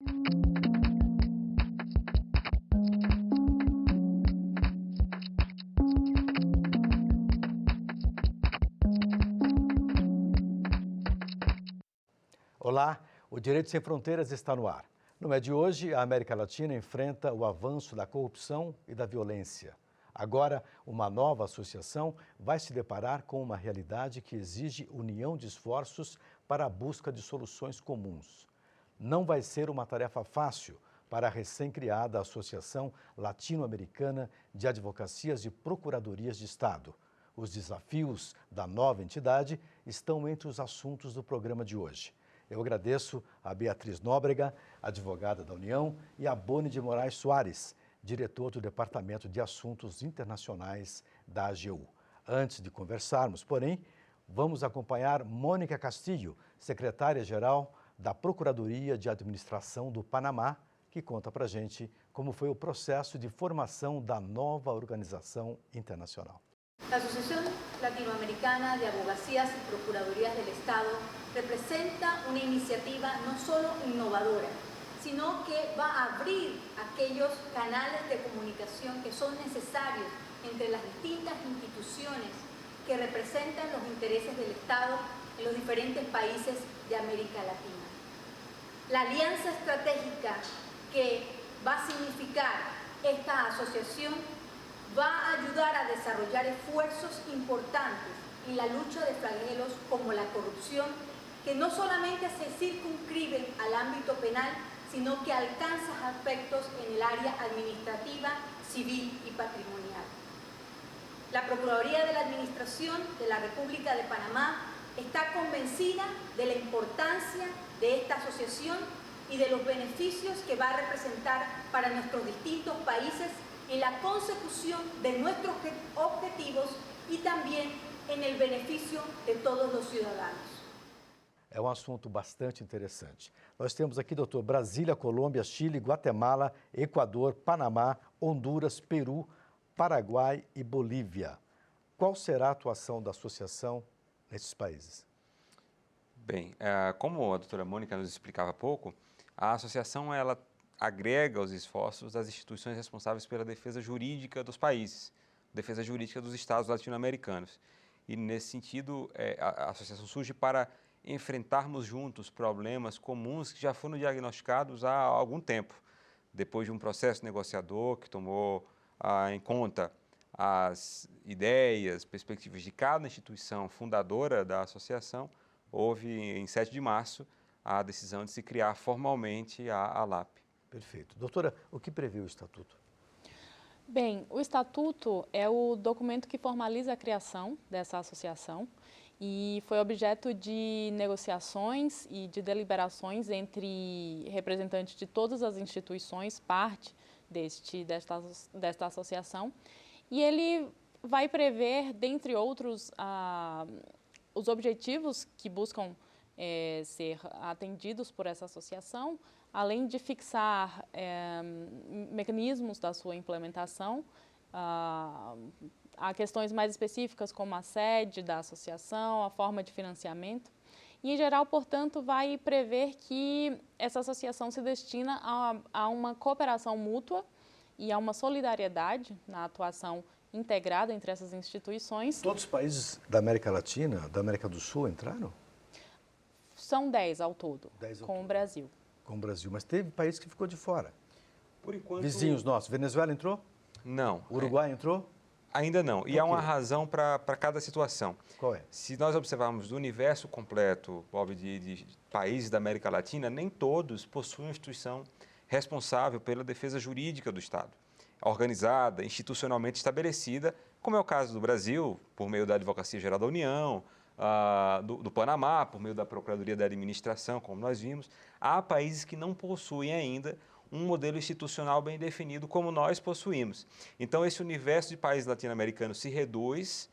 Olá, o Direito Sem Fronteiras está no ar. No mês de hoje, a América Latina enfrenta o avanço da corrupção e da violência. Agora, uma nova associação vai se deparar com uma realidade que exige união de esforços para a busca de soluções comuns. Não vai ser uma tarefa fácil para a recém-criada Associação Latino-Americana de Advocacias e Procuradorias de Estado. Os desafios da nova entidade estão entre os assuntos do programa de hoje. Eu agradeço a Beatriz Nóbrega, advogada da União, e a Boni de Moraes Soares, diretor do Departamento de Assuntos Internacionais da AGU. Antes de conversarmos, porém, vamos acompanhar Mônica Castillo, secretária-geral da Procuradoria de Administração do Panamá, que conta pra gente como foi o processo de formação da nova organização internacional. La Asociación Latinoamericana de Abogacías y Procuradurías del Estado representa una iniciativa no solo innovadora, sino que va a abrir aquellos canales de comunicación que son necesarios entre las distintas instituciones que representan los intereses del Estado en los diferentes países de América Latina. La alianza estratégica que va a significar esta asociación va a ayudar a desarrollar esfuerzos importantes en la lucha de flagelos como la corrupción, que no solamente se circunscriben al ámbito penal, sino que alcanza aspectos en el área administrativa, civil y patrimonial. La Procuraduría de la Administración de la República de Panamá está convencida de la importancia de esta asociación y de los beneficios que va a representar para nuestros distintos países en la consecución de nuestros objetivos y también en el beneficio de todos los ciudadanos. É um assunto bastante interessante. Nós temos aqui, doutor, Brasília, Colômbia, Chile, Guatemala, Equador, Panamá, Honduras, Peru, Paraguai e Bolívia. Qual será a atuação da associação nesses países? Bem, como a doutora Mônica nos explicava há pouco, a associação ela agrega os esforços das instituições responsáveis pela defesa jurídica dos países, defesa jurídica dos estados latino-americanos. E, nesse sentido, a associação surge para enfrentarmos juntos problemas comuns que já foram diagnosticados há algum tempo, depois de um processo negociador que tomou em conta as ideias, perspectivas de cada instituição fundadora da associação. Houve, em 7 de março, a decisão de se criar formalmente a ALAP. Perfeito. Doutora, o que prevê o Estatuto? Bem, o Estatuto é o documento que formaliza a criação dessa associação e foi objeto de negociações e de deliberações entre representantes de todas as instituições, parte desta associação, e ele vai prever, dentre outros, os objetivos que buscam ser atendidos por essa associação, além de fixar mecanismos da sua implementação. Há questões mais específicas como a sede da associação, a forma de financiamento. E, em geral, portanto, vai prever que essa associação se destina a uma cooperação mútua e a uma solidariedade na atuação integrada entre essas instituições. Todos os países da América Latina, da América do Sul entraram? São 10 ao todo, 10 ao com todo. o Brasil. Com o Brasil, mas teve país que ficou de fora. Por enquanto... Vizinhos nossos. Venezuela entrou? Não. O Uruguai entrou? Ainda não. E há uma razão para cada situação. Qual é? Se nós observarmos do universo completo, Bob, de países da América Latina, nem todos possuem uma instituição responsável pela defesa jurídica do Estado, organizada, institucionalmente estabelecida, como é o caso do Brasil, por meio da Advocacia Geral da União, do Panamá, por meio da Procuradoria da Administração, como nós vimos. Há países que não possuem ainda um modelo institucional bem definido como nós possuímos. Então, esse universo de países latino-americanos se reduz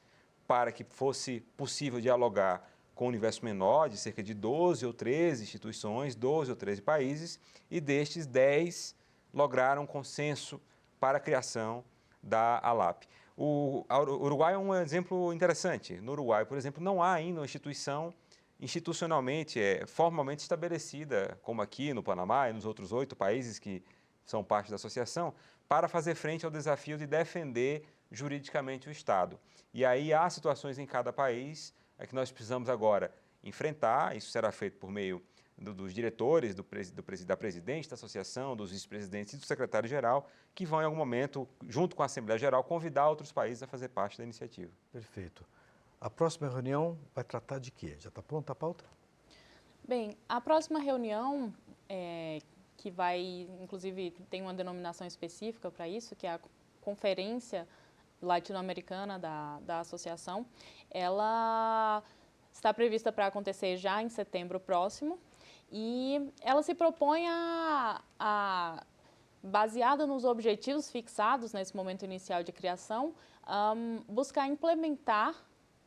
para que fosse possível dialogar com um universo menor, de cerca de 12 ou 13 instituições, 12 ou 13 países, e destes 10 lograram consenso para a criação da ALAP. O Uruguai é um exemplo interessante. No Uruguai, por exemplo, não há ainda uma instituição institucionalmente, formalmente estabelecida, como aqui no Panamá e nos outros 8 países que são parte da associação, para fazer frente ao desafio de defender juridicamente o Estado. E aí há situações em cada país que nós precisamos agora enfrentar, isso será feito por meio dos diretores, da presidente da associação, dos vice-presidentes e do secretário-geral, que vão, em algum momento, junto com a Assembleia Geral, convidar outros países a fazer parte da iniciativa. Perfeito. A próxima reunião vai tratar de quê? Já está pronta a pauta? Bem, a próxima reunião, que vai, inclusive, tem uma denominação específica para isso, que é a Conferência Latino-Americana da Associação, ela está prevista para acontecer já em setembro próximo e ela se propõe baseada nos objetivos fixados nesse momento inicial de criação, buscar implementar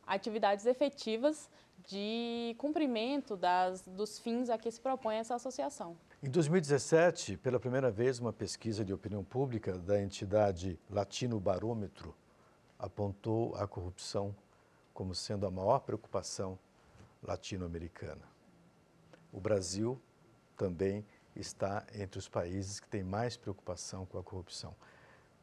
atividades efetivas de cumprimento dos fins a que se propõe essa associação. Em 2017, pela primeira vez, uma pesquisa de opinião pública da entidade Latino Barômetro apontou a corrupção como sendo a maior preocupação latino-americana. O Brasil também está entre os países que têm mais preocupação com a corrupção.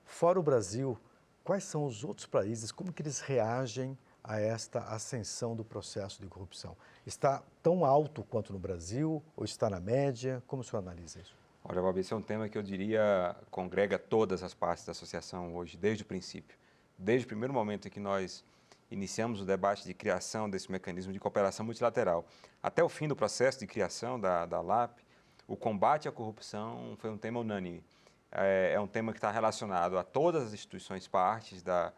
Fora o Brasil, quais são os outros países, como que eles reagem a esta ascensão do processo de corrupção? Está tão alto quanto no Brasil ou está na média? Como o senhor analisa isso? Olha, Bob, esse é um tema que eu diria congrega todas as partes da associação hoje, desde o princípio. Desde o primeiro momento em que nós iniciamos o debate de criação desse mecanismo de cooperação multilateral, até o fim do processo de criação da LAP, o combate à corrupção foi um tema unânime. É um tema que está relacionado a todas as instituições partes da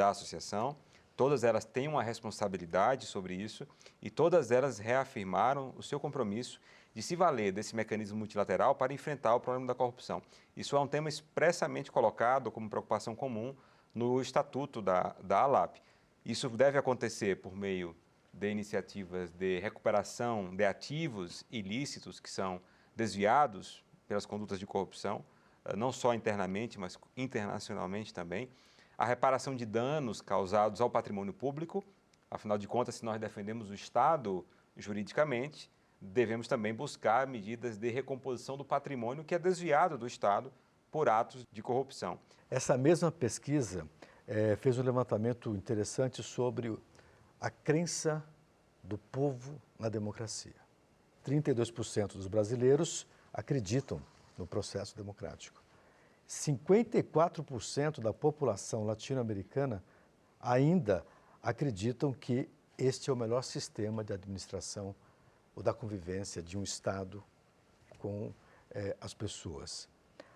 associação. Todas elas têm uma responsabilidade sobre isso e todas elas reafirmaram o seu compromisso de se valer desse mecanismo multilateral para enfrentar o problema da corrupção. Isso é um tema expressamente colocado como preocupação comum no Estatuto da ALAP. Isso deve acontecer por meio de iniciativas de recuperação de ativos ilícitos que são desviados pelas condutas de corrupção, não só internamente, mas internacionalmente também. A reparação de danos causados ao patrimônio público, afinal de contas, se nós defendemos o Estado juridicamente, devemos também buscar medidas de recomposição do patrimônio que é desviado do Estado por atos de corrupção. Essa mesma pesquisa fez um levantamento interessante sobre a crença do povo na democracia. 32% dos brasileiros acreditam no processo democrático. 54% da população latino-americana ainda acreditam que este é o melhor sistema de administração ou da convivência de um Estado com as pessoas.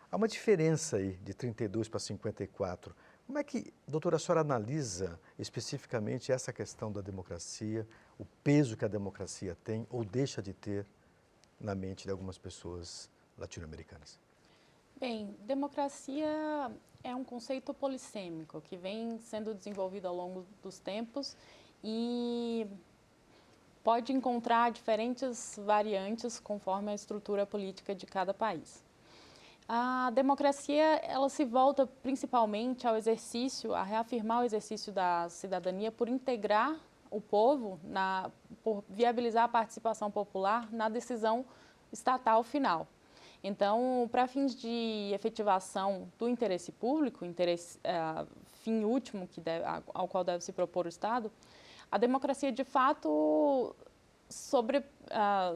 Há uma diferença aí de 32 para 54. Como é que, doutora, a senhora analisa especificamente essa questão da democracia, o peso que a democracia tem ou deixa de ter na mente de algumas pessoas latino-americanas? Bem, democracia é um conceito polissêmico que vem sendo desenvolvido ao longo dos tempos e pode encontrar diferentes variantes conforme a estrutura política de cada país. A democracia, ela se volta principalmente ao exercício, a reafirmar o exercício da cidadania por integrar o povo, por viabilizar a participação popular na decisão estatal final. Então, para fins de efetivação do interesse público, fim último ao qual deve se propor o Estado, a democracia, de fato,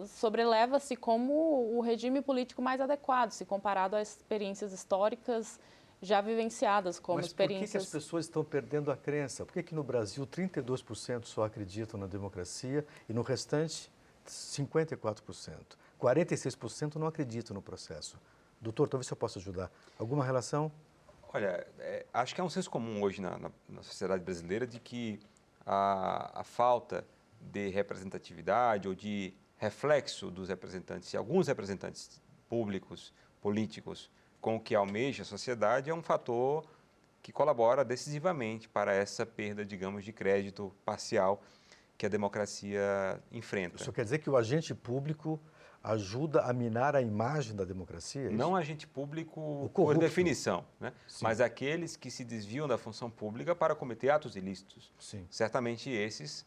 sobreleva-se como o regime político mais adequado, se comparado às experiências históricas já vivenciadas como experiências... Mas por que as pessoas estão perdendo a crença? Por que no Brasil 32% só acreditam na democracia e no restante 54%? 46% não acreditam no processo. Doutor, talvez eu possa ajudar. Alguma relação? Olha, acho que é um senso comum hoje na sociedade brasileira de que a falta de representatividade ou de reflexo dos representantes, e alguns representantes públicos, políticos, com o que almeja a sociedade, é um fator que colabora decisivamente para essa perda, digamos, de crédito parcial que a democracia enfrenta. Isso quer dizer que o agente público ajuda a minar a imagem da democracia? Não agente público por definição, né? Mas aqueles que se desviam da função pública para cometer atos ilícitos. Sim. Certamente esses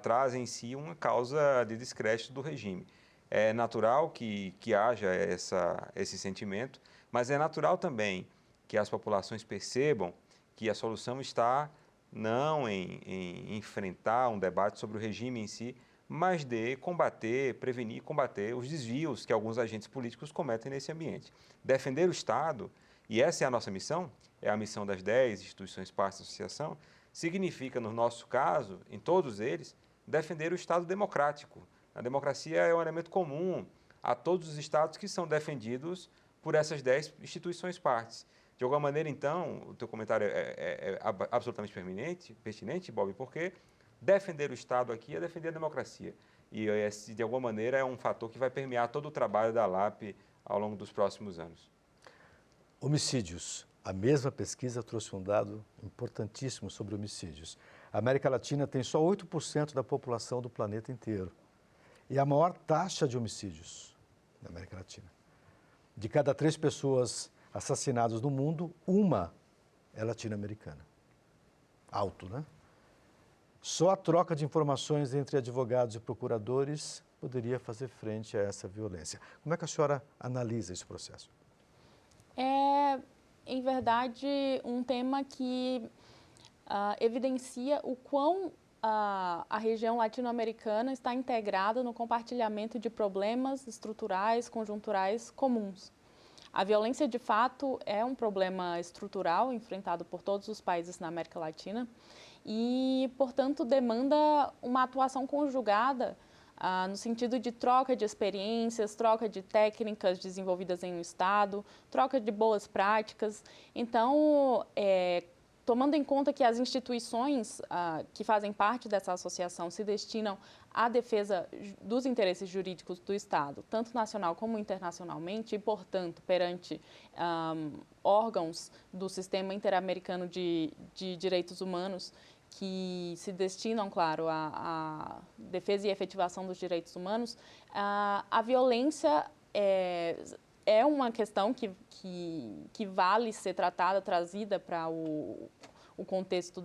trazem em si uma causa de descrédito do regime. É natural que haja esse sentimento, mas é natural também que as populações percebam que a solução está não em enfrentar um debate sobre o regime em si, mas de prevenir e combater os desvios que alguns agentes políticos cometem nesse ambiente. Defender o Estado, e essa é a nossa missão, é a missão das 10 instituições partes da associação, significa, no nosso caso, em todos eles, defender o Estado democrático. A democracia é um elemento comum a todos os Estados que são defendidos por essas 10 instituições partes. De alguma maneira, então, o teu comentário é absolutamente pertinente, Bob, porque defender o Estado aqui é defender a democracia. E, de alguma maneira, é um fator que vai permear todo o trabalho da ALAP ao longo dos próximos anos. Homicídios. A mesma pesquisa trouxe um dado importantíssimo sobre homicídios. A América Latina tem só 8% da população do planeta inteiro. E a maior taxa de homicídios na América Latina. De cada 3 pessoas assassinadas no mundo, uma é latino-americana. Alto, né? Só a troca de informações entre advogados e procuradores poderia fazer frente a essa violência. Como é que a senhora analisa esse processo? É, em verdade, um tema que evidencia o quão a região latino-americana está integrada no compartilhamento de problemas estruturais, conjunturais comuns. A violência, de fato, é um problema estrutural enfrentado por todos os países na América Latina e, portanto, demanda uma atuação conjugada no sentido de troca de experiências, troca de técnicas desenvolvidas em um Estado, troca de boas práticas. Então, tomando em conta que as instituições que fazem parte dessa associação se destinam à defesa dos interesses jurídicos do Estado, tanto nacional como internacionalmente, e, portanto, perante órgãos do Sistema Interamericano de Direitos Humanos, que se destinam, claro, à defesa e efetivação dos direitos humanos, a violência é uma questão que vale ser tratada, trazida para o contexto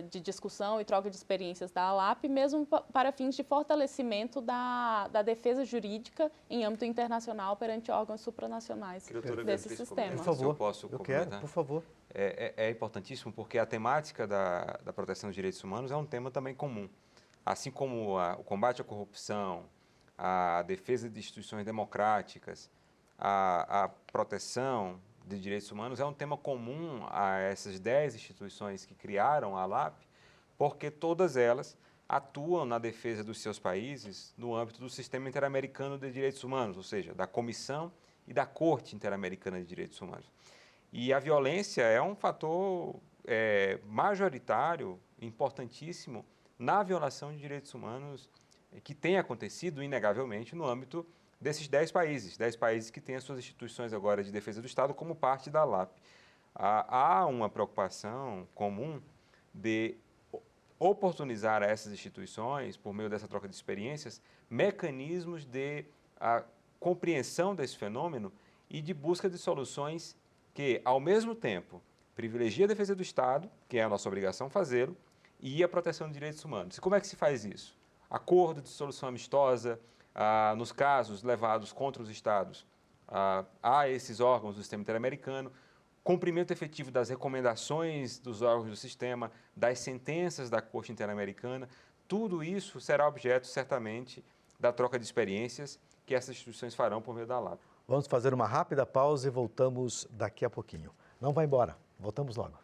de discussão e troca de experiências da ALAP, mesmo para fins de fortalecimento da defesa jurídica em âmbito internacional perante órgãos supranacionais desse sistema. Por favor, se eu posso complementar. Quero, por favor. É importantíssimo porque a temática da proteção dos direitos humanos é um tema também comum. Assim como o combate à corrupção, a defesa de instituições democráticas, a proteção de direitos humanos é um tema comum a essas 10 instituições que criaram a ALAP, porque todas elas atuam na defesa dos seus países no âmbito do Sistema Interamericano de Direitos Humanos, ou seja, da Comissão e da Corte Interamericana de Direitos Humanos. E a violência é um fator majoritário, importantíssimo, na violação de direitos humanos que tem acontecido, inegavelmente, no âmbito desses 10 países que têm as suas instituições agora de defesa do Estado como parte da ALAP. Há uma preocupação comum de oportunizar a essas instituições, por meio dessa troca de experiências, mecanismos de compreensão desse fenômeno e de busca de soluções que, ao mesmo tempo, privilegia a defesa do Estado, que é a nossa obrigação fazê-lo, e a proteção de direitos humanos. E como é que se faz isso? Acordo de solução amistosa, nos casos levados contra os Estados, a esses órgãos do sistema interamericano, cumprimento efetivo das recomendações dos órgãos do sistema, das sentenças da Corte Interamericana, tudo isso será objeto, certamente, da troca de experiências que essas instituições farão por meio da ALAP. Vamos fazer uma rápida pausa e voltamos daqui a pouquinho. Não vá embora, voltamos logo.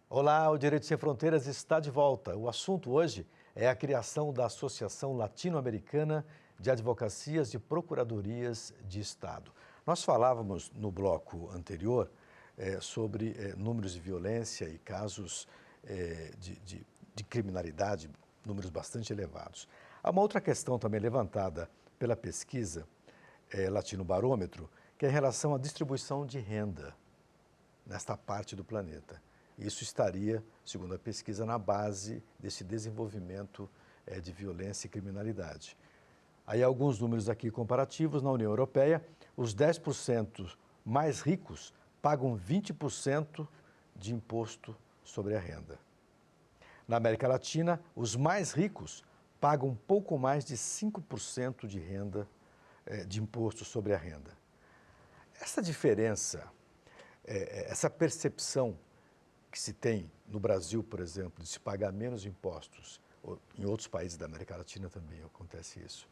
Olá, o Direito Sem Fronteiras está de volta. O assunto hoje é a criação da Associação Latino-Americana de Advocacias e Procuradorias de Estado. Nós falávamos no bloco anterior sobre números de violência e casos de criminalidade, números bastante elevados. Há uma outra questão também levantada pela pesquisa Latino Barômetro, que é em relação à distribuição de renda nesta parte do planeta. Isso estaria, segundo a pesquisa, na base desse desenvolvimento de violência e criminalidade. Aí alguns números aqui comparativos. Na União Europeia, os 10% mais ricos pagam 20% de imposto sobre a renda. Na América Latina, os mais ricos pagam um pouco mais de 5% de renda, de imposto sobre a renda. Essa diferença, essa percepção que se tem no Brasil, por exemplo, de se pagar menos impostos, ou em outros países da América Latina também acontece isso,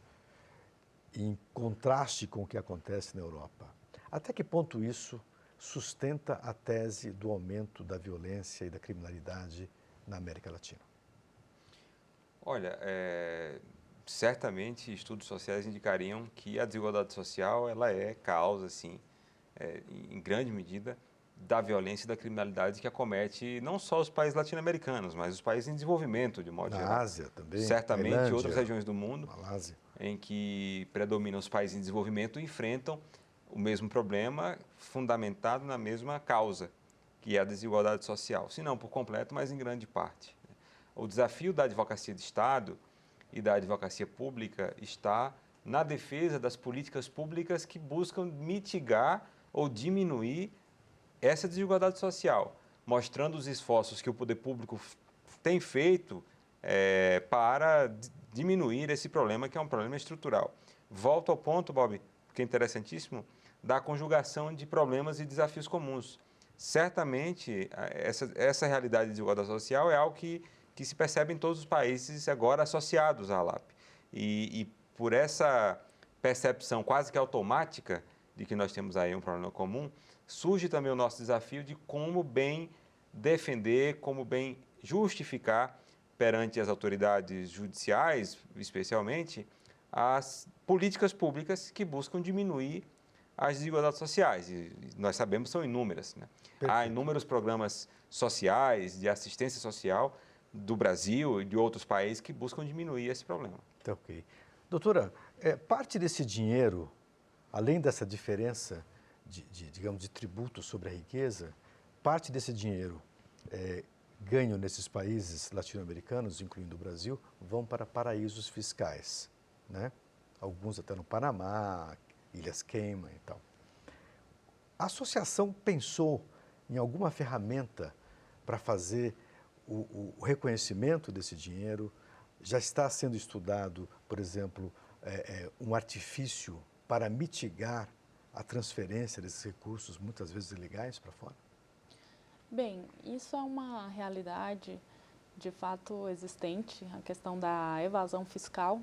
em contraste com o que acontece na Europa. Até que ponto isso sustenta a tese do aumento da violência e da criminalidade na América Latina? Olha, certamente estudos sociais indicariam que a desigualdade social ela é causa, sim, em grande medida, da violência e da criminalidade que acomete não só os países latino-americanos, mas os países em desenvolvimento, de modo geral. Na Ásia também, Certamente Tailândia, outras regiões do mundo Malásia. em que predominam os países em desenvolvimento enfrentam o mesmo problema fundamentado na mesma causa, que é a desigualdade social. Se não por completo, mas em grande parte. O desafio da advocacia de Estado e da advocacia pública está na defesa das políticas públicas que buscam mitigar ou diminuir essa desigualdade social, mostrando os esforços que o poder público tem feito para diminuir esse problema, que é um problema estrutural. Volto ao ponto, Bob, que é interessantíssimo, da conjugação de problemas e desafios comuns. Certamente, essa realidade de desigualdade social é algo que se percebe em todos os países agora associados à ALAP. E por essa percepção quase que automática de que nós temos aí um problema comum, surge também o nosso desafio de como bem defender, como bem justificar perante as autoridades judiciais, especialmente, as políticas públicas que buscam diminuir as desigualdades sociais. E nós sabemos que são inúmeras, né? Há inúmeros programas sociais, de assistência social do Brasil e de outros países que buscam diminuir esse problema. Tá, ok. Doutora, parte desse dinheiro, além dessa diferença digamos, de tributo sobre a riqueza, parte desse dinheiro ganho nesses países latino-americanos, incluindo o Brasil, vão para paraísos fiscais, né? Alguns até no Panamá, Ilhas Cayman e tal. A associação pensou em alguma ferramenta para fazer o reconhecimento desse dinheiro? Já está sendo estudado, por exemplo, um artifício para mitigar a transferência desses recursos, muitas vezes ilegais, para fora? Bem, isso é uma realidade de fato existente, a questão da evasão fiscal,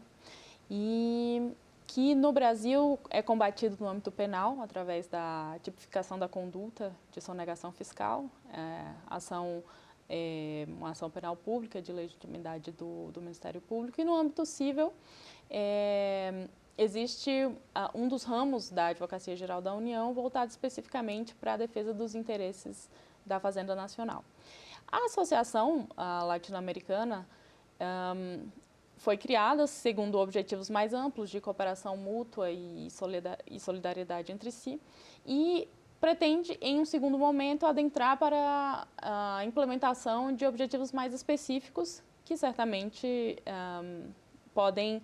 e que no Brasil é combatido no âmbito penal, através da tipificação da conduta de sonegação fiscal, uma ação penal pública de legitimidade do Ministério Público, e no âmbito civil existe um dos ramos da Advocacia Geral da União voltado especificamente para a defesa dos interesses da Fazenda Nacional. A Associação Latino-Americana foi criada segundo objetivos mais amplos de cooperação mútua e solidariedade entre si e pretende, em um segundo momento, adentrar para a implementação de objetivos mais específicos que certamente podem,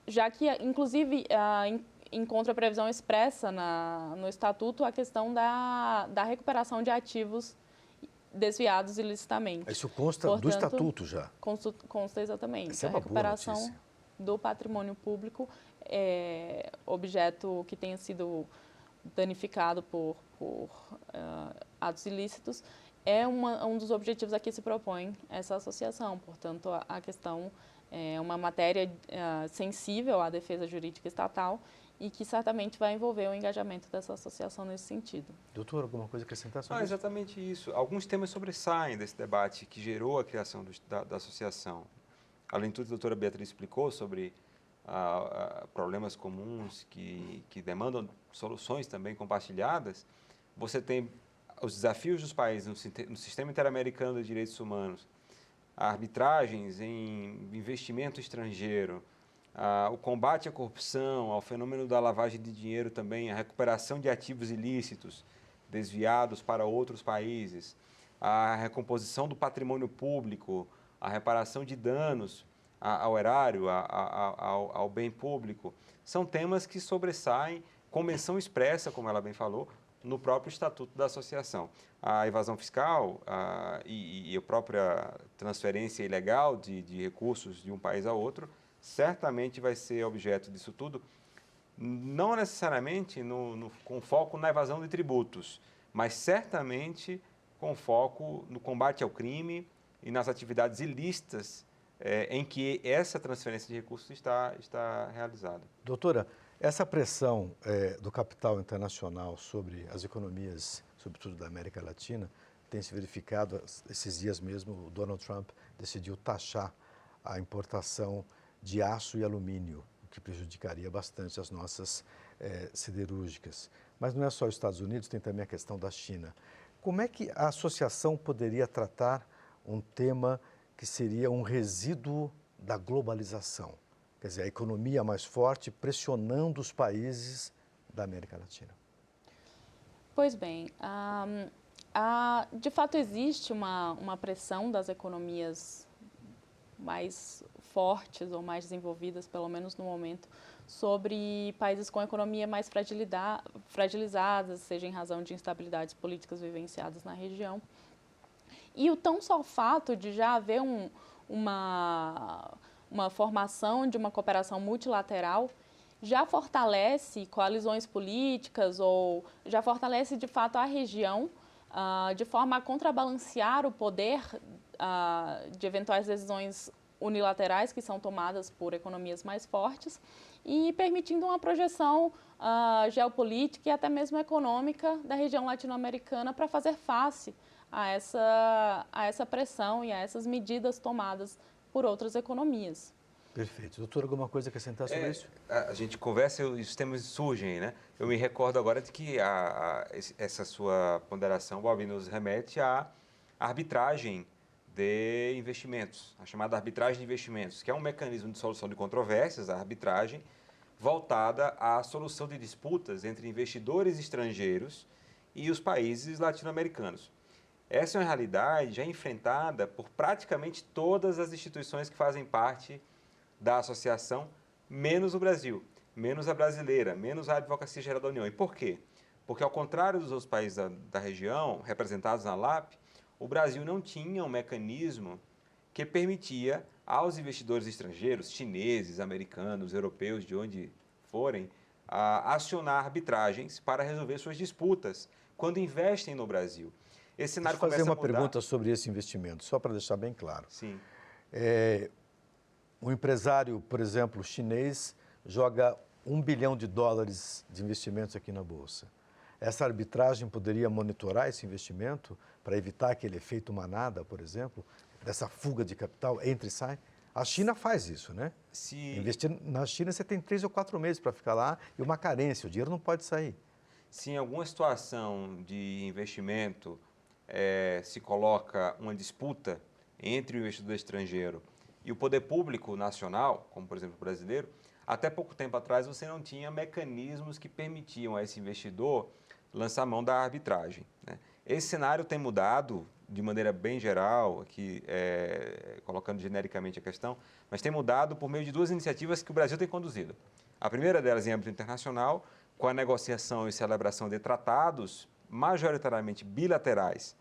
já que, inclusive, encontra previsão expressa no Estatuto a questão da recuperação de ativos desviados ilicitamente. Isso consta do Estatuto já? Consta exatamente. Essa é a uma recuperação boa notícia. do patrimônio público, objeto que tenha sido danificado por atos ilícitos, é um dos objetivos a que se propõe essa associação. Portanto, a questão é uma matéria sensível à defesa jurídica estatal e que certamente vai envolver o engajamento dessa associação nesse sentido. Doutor, alguma coisa a acrescentar sobre isso? Exatamente isso. Alguns temas sobressaem desse debate que gerou a criação da associação. Além de tudo, a doutora Beatriz explicou sobre problemas comuns que demandam soluções também compartilhadas. Você tem os desafios dos países no sistema interamericano de direitos humanos, arbitragens em investimento estrangeiro, o combate à corrupção, ao fenômeno da lavagem de dinheiro também, a recuperação de ativos ilícitos desviados para outros países, a recomposição do patrimônio público, a reparação de danos ao erário, ao bem público. São temas que sobressaem com menção expressa, como ela bem falou, no próprio Estatuto da Associação. A evasão fiscal e a própria transferência ilegal de recursos de um país a outro certamente vai ser objeto disso tudo, não necessariamente com foco na evasão de tributos, mas certamente com foco no combate ao crime e nas atividades ilícitas em que essa transferência de recursos está realizada. Doutora, essa pressão do capital internacional sobre as economias, sobretudo da América Latina, tem se verificado. Esses dias mesmo, o Donald Trump decidiu taxar a importação de aço e alumínio, o que prejudicaria bastante as nossas siderúrgicas. Mas não é só os Estados Unidos, tem também a questão da China. Como é que a associação poderia tratar um tema que seria um resíduo da globalização? Quer dizer, a economia mais forte pressionando os países da América Latina. Pois bem, de fato existe uma pressão das economias mais fortes ou mais desenvolvidas, pelo menos no momento, sobre países com economia mais fragilizadas, seja em razão de instabilidades políticas vivenciadas na região. E o tão só fato de já haver uma formação de uma cooperação multilateral já fortalece coalizões políticas ou já fortalece, de fato, a região de forma a contrabalancear o poder de eventuais decisões unilaterais que são tomadas por economias mais fortes e permitindo uma projeção geopolítica e até mesmo econômica da região latino-americana para fazer face a essa pressão e a essas medidas tomadas por outras economias. Perfeito. Doutor, alguma coisa a acrescentar sobre isso? A gente conversa e os temas surgem, né? Eu me recordo agora de que essa sua ponderação, Bob, nos remete à arbitragem de investimentos, a chamada arbitragem de investimentos, que é um mecanismo de solução de controvérsias, a arbitragem, voltada à solução de disputas entre investidores estrangeiros e os países latino-americanos. Essa é uma realidade já enfrentada por praticamente todas as instituições que fazem parte da associação, menos o Brasil, menos a brasileira, menos a Advocacia Geral da União. E por quê? Porque, ao contrário dos outros países da região, representados na LAP, o Brasil não tinha um mecanismo que permitia aos investidores estrangeiros, chineses, americanos, europeus, de onde forem, acionar arbitragens para resolver suas disputas quando investem no Brasil. Esse cenário Deixa eu fazer uma começa a mudar. pergunta sobre esse investimento, só para deixar bem claro. Sim. Um empresário, por exemplo, chinês, joga $1 bilhão de investimentos aqui na Bolsa. Essa arbitragem poderia monitorar esse investimento para evitar aquele efeito manada, por exemplo, dessa fuga de capital, entra e sai? A China faz isso, né? Investir na China, você tem 3 ou 4 meses para ficar lá e uma carência, o dinheiro não pode sair. Se em alguma situação de investimento se coloca uma disputa entre o investidor estrangeiro e o poder público nacional, como por exemplo o brasileiro, até pouco tempo atrás você não tinha mecanismos que permitiam a esse investidor lançar mão da arbitragem, né? Esse cenário tem mudado de maneira bem geral, aqui colocando genericamente a questão, mas tem mudado por meio de 2 iniciativas que o Brasil tem conduzido. A primeira delas em âmbito internacional, com a negociação e celebração de tratados majoritariamente bilaterais,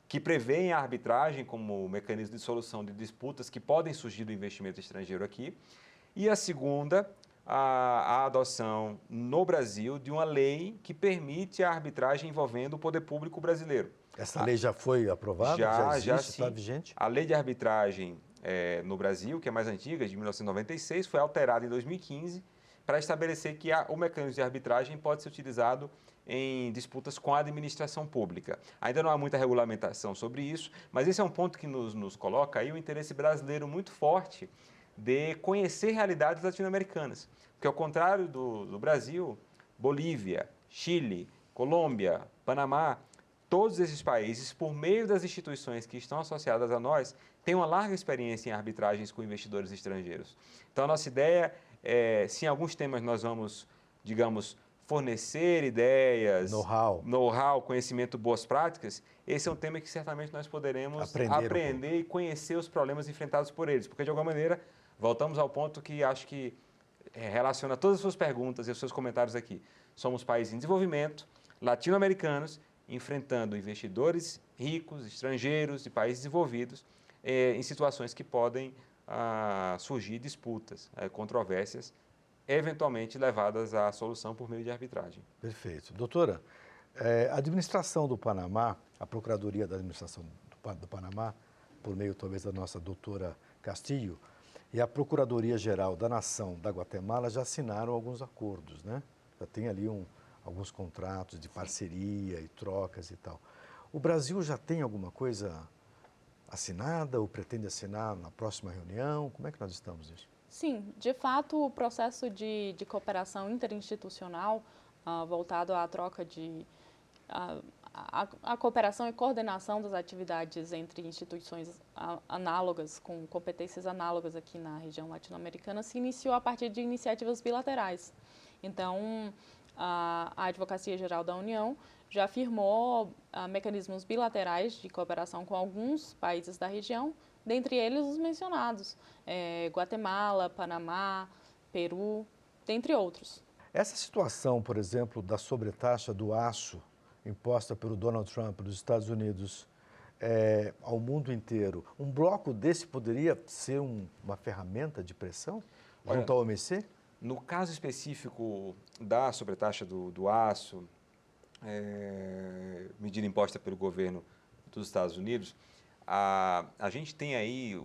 que prevêem a arbitragem como mecanismo de solução de disputas que podem surgir do investimento estrangeiro aqui. E a segunda, a adoção no Brasil de uma lei que permite a arbitragem envolvendo o poder público brasileiro. Essa lei já foi aprovada? Já existe, está vigente? A lei de arbitragem no Brasil, que é mais antiga, de 1996, foi alterada em 2015 para estabelecer que o mecanismo de arbitragem pode ser utilizado em disputas com a administração pública. Ainda não há muita regulamentação sobre isso, mas esse é um ponto que nos coloca aí o interesse brasileiro muito forte de conhecer realidades latino-americanas. Porque, ao contrário do Brasil, Bolívia, Chile, Colômbia, Panamá, todos esses países, por meio das instituições que estão associadas a nós, têm uma larga experiência em arbitragens com investidores estrangeiros. Então, a nossa ideia é, se em alguns temas nós vamos, digamos, fornecer ideias, know-how, conhecimento, boas práticas, esse é um tema que certamente nós poderemos aprender e conhecer os problemas enfrentados por eles. Porque, de alguma maneira, voltamos ao ponto que acho que relaciona todas as suas perguntas e os seus comentários aqui. Somos países em desenvolvimento, latino-americanos enfrentando investidores ricos, estrangeiros, de países desenvolvidos, em situações que podem surgir disputas, controvérsias, eventualmente levadas à solução por meio de arbitragem. Perfeito. Doutora, a administração do Panamá, a Procuradoria da Administração do Panamá, por meio talvez da nossa doutora Castillo, e a Procuradoria-Geral da Nação da Guatemala já assinaram alguns acordos, né? Já tem ali alguns contratos de parceria e trocas e tal. O Brasil já tem alguma coisa assinada ou pretende assinar na próxima reunião? Como é que nós estamos nisso? Sim, de fato, o processo de cooperação interinstitucional voltado à troca de a cooperação e coordenação das atividades entre instituições análogas, com competências análogas aqui na região latino-americana, se iniciou a partir de iniciativas bilaterais. Então, a Advocacia Geral da União já firmou mecanismos bilaterais de cooperação com alguns países da região, dentre eles os mencionados, Guatemala, Panamá, Peru, dentre outros. Essa situação, por exemplo, da sobretaxa do aço imposta pelo Donald Trump dos Estados Unidos ao mundo inteiro, um bloco desse poderia ser uma ferramenta de pressão junto ao OMC? No caso específico da sobretaxa do aço, medida imposta pelo governo dos Estados Unidos, a gente tem aí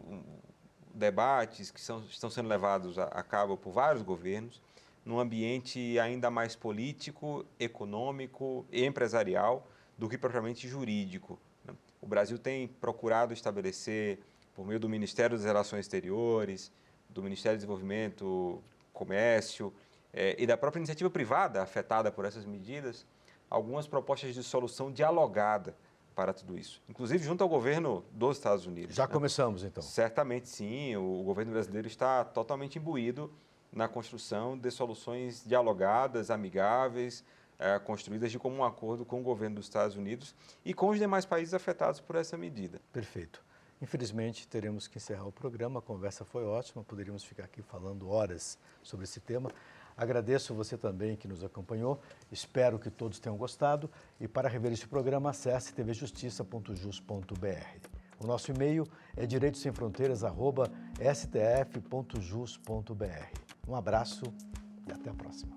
debates que estão sendo levados a cabo por vários governos, num ambiente ainda mais político, econômico e empresarial do que propriamente jurídico, né? O Brasil tem procurado estabelecer, por meio do Ministério das Relações Exteriores, do Ministério do Desenvolvimento, Comércio e da própria iniciativa privada afetada por essas medidas, algumas propostas de solução dialogada para tudo isso, inclusive junto ao governo dos Estados Unidos. Já começamos, então? Certamente sim, o governo brasileiro está totalmente imbuído na construção de soluções dialogadas, amigáveis, construídas de comum acordo com o governo dos Estados Unidos e com os demais países afetados por essa medida. Perfeito. Infelizmente, teremos que encerrar o programa. A conversa foi ótima, poderíamos ficar aqui falando horas sobre esse tema. Agradeço você também que nos acompanhou, espero que todos tenham gostado e para rever este programa acesse tvjustiça.jus.br. O nosso e-mail é direitosemfronteiras@stf.jus.br. Um abraço e até a próxima.